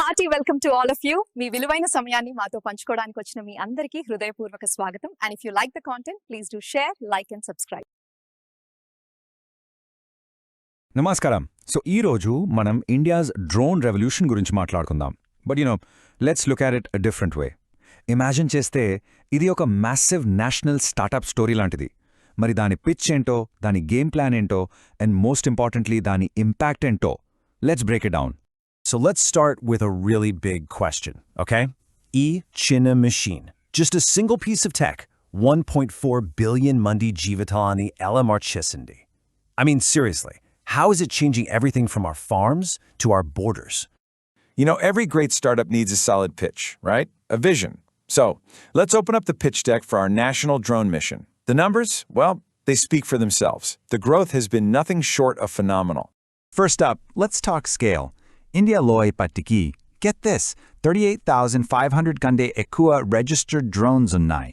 hearty welcome to all of you. మీ విలువైన సమయాన్ని మాతో పంచుకోవడానికి వచ్చిన మీ అందరికీ హృదయపూర్వక స్వాగతం. And if you like the content, please do share, like and subscribe. నమస్కారం. సో ఈ రోజు మనం ఇండియాస్ డ్రోన్ రెవల్యూషన్ గురించి మాట్లాడుకుందాం. But let's look at it a different way. Imagine చేస్తే ఇది ఒక మ్యాసివ్ నేషనల్ స్టార్టప్ స్టోరీ లాంటిది. మరి దాని పిచ్ ఏంటో, దాని గేమ్ ప్లాన్ ఏంటో, అండ్ మోస్ట్ ఇంపార్టెంట్లీ దాని ఇంపాక్ట్ ఏంటో let's break it down. So let's start with a really big question, okay? E-China machine. Just a single piece of tech. 1.4 billion Mundi Jivatani LMR Chisindi. I mean, seriously, how is it changing everything from our farms to our borders? Every great startup needs a solid pitch, right? A vision. So, let's open up the pitch deck for our national drone mission. The numbers, well, they speak for themselves. The growth has been nothing short of phenomenal. First up, let's talk scale. India loi patiki. Get this, 38,500 kande ekua registered drones unnai.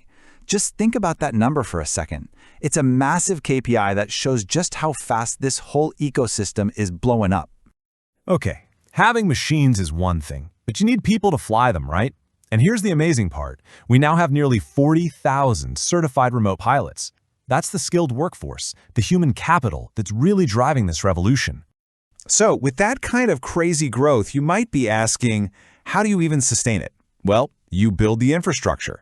Just think about that number for a second. It's a massive KPI that shows just how fast this whole ecosystem is blowing up. Okay, having machines is one thing, but you need people to fly them, right? And here's the amazing part. We now have nearly 40,000 certified remote pilots. That's the skilled workforce, the human capital that's really driving this revolution. So, with that kind of crazy growth, you might be asking, how do you even sustain it? Well, you build the infrastructure.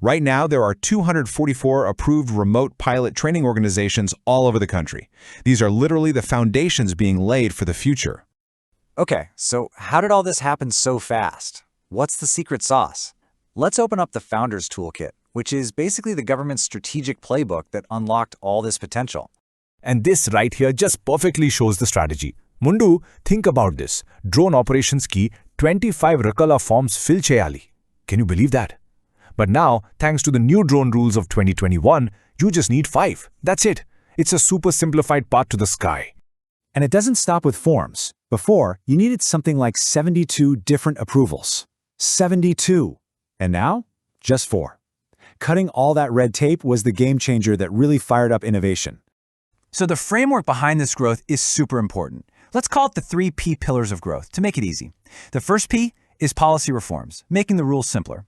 Right now, there are 244 approved remote pilot training organizations all over the country. These are literally the foundations being laid for the future. Okay, so how did all this happen so fast? What's the secret sauce? Let's open up the Founders Toolkit, which is basically the government's strategic playbook that unlocked all this potential. And this right here just perfectly shows the strategy. Mundu, think about this. Drone operations ki 25 rakala forms fill cheyali. Can you believe that? But now, thanks to the new drone rules of 2021, you just need 5. That's it. It's a super simplified path to the sky. And it doesn't stop with forms. Before, you needed something like 72 different approvals. 72. And now, just 4. Cutting all that red tape was the game changer that really fired up innovation. So the framework behind this growth is super important. Let's call it the 3 P pillars of growth to make it easy. The first P is policy reforms, making the rules simpler.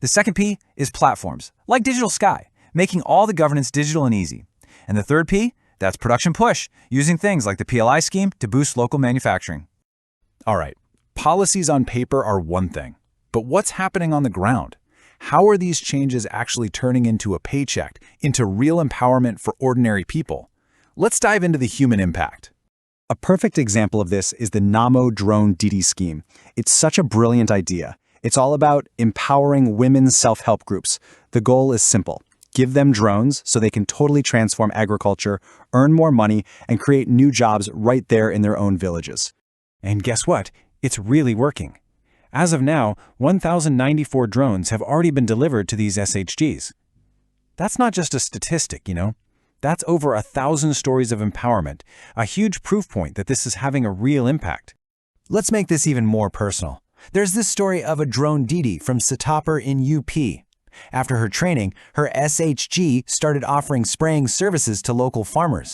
The second P is platforms, like Digital Sky, making all the governance digital and easy. And the third P, that's production push, using things like the PLI scheme to boost local manufacturing. All right, policies on paper are one thing, but what's happening on the ground? How are these changes actually turning into a paycheck, into real empowerment for ordinary people? Let's dive into the human impact. A perfect example of this is the Namo Drone Didi scheme. It's such a brilliant idea. It's all about empowering women's self-help groups. The goal is simple. Give them drones so they can totally transform agriculture, earn more money, and create new jobs right there in their own villages. And guess what? It's really working. As of now, 1,094 drones have already been delivered to these SHGs. That's not just a statistic, That's over 1,000 stories of empowerment, a huge proof point that this is having a real impact. Let's make this even more personal. There's this story of a drone Didi from Sitapur in UP. After her training, her SHG started offering spraying services to local farmers.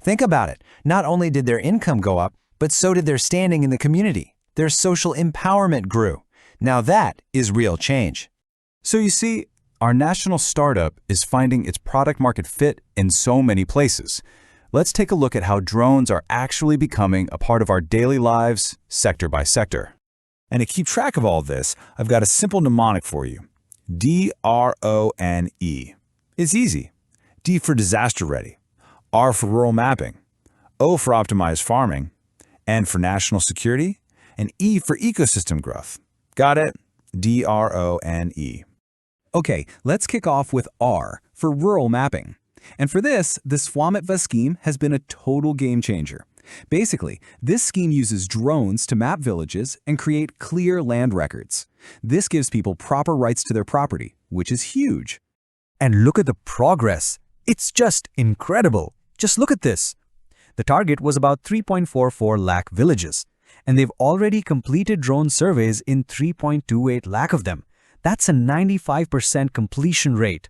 Think about it. Not only did their income go up, but so did their standing in the community. Their social empowerment grew. Now that is real change. So you see, our national startup is finding its product market fit in so many places. Let's take a look at how drones are actually becoming a part of our daily lives, sector by sector. And to keep track of all this, I've got a simple mnemonic for you. DRONE. It's easy. D for disaster ready, R for rural mapping, O for optimized farming, N for national security, and E for ecosystem growth. Got it? DRONE. Okay, let's kick off with R for rural mapping. And for this, the Swamitva scheme has been a total game changer. Basically, this scheme uses drones to map villages and create clear land records. This gives people proper rights to their property, which is huge. And look at the progress. It's just incredible. Just look at this. The target was about 3.44 lakh villages, and they've already completed drone surveys in 3.28 lakh of them. That's a 95% completion rate.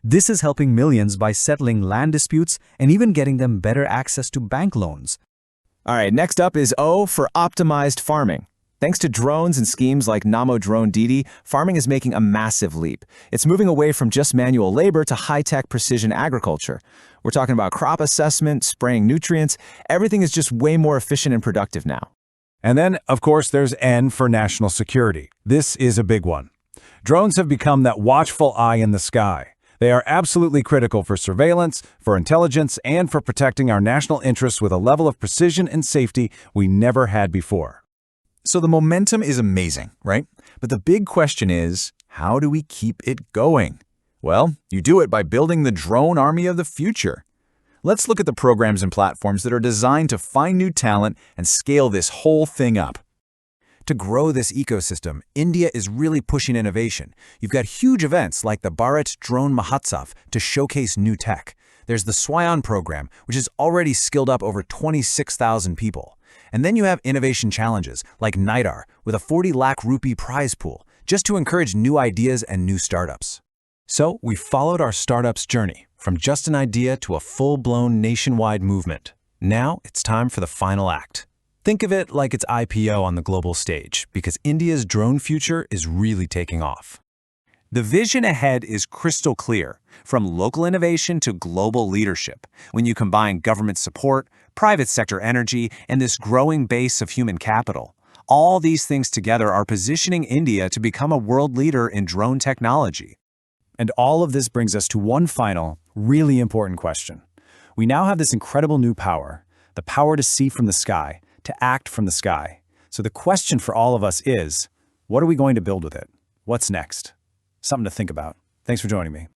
This is helping millions by settling land disputes and even getting them better access to bank loans. All right, next up is O for optimized farming. Thanks to drones and schemes like Namo Drone Didi, farming is making a massive leap. It's moving away from just manual labor to high-tech precision agriculture. We're talking about crop assessment, spraying nutrients. Everything is just way more efficient and productive now. And then, of course, there's N for national security. This is a big one. Drones have become that watchful eye in the sky. They are absolutely critical for surveillance, for intelligence, and for protecting our national interests with a level of precision and safety we never had before. So the momentum is amazing, right? But the big question is, how do we keep it going? Well, you do it by building the drone army of the future. Let's look at the programs and platforms that are designed to find new talent and scale this whole thing up. To grow this ecosystem, India is really pushing innovation. You've got huge events like the Bharat Drone Mahotsav to showcase new tech. There's the Swayan program, which has already skilled up over 26,000 people. And then you have innovation challenges like NIDAR with a 40 lakh rupee prize pool, just to encourage new ideas and new startups. So we followed our startup's journey from just an idea to a full-blown nationwide movement. Now it's time for the final act. Think of it like its IPO on the global stage, because India's drone future is really taking off. The vision ahead is crystal clear, from local innovation to global leadership. When you combine government support, private sector energy, and this growing base of human capital, all these things together are positioning India to become a world leader in drone technology. And all of this brings us to one final, really important question. We now have this incredible new power, the power to see from the sky, to act from the sky. So the question for all of us is, what are we going to build with it? What's next? Something to think about. Thanks for joining me.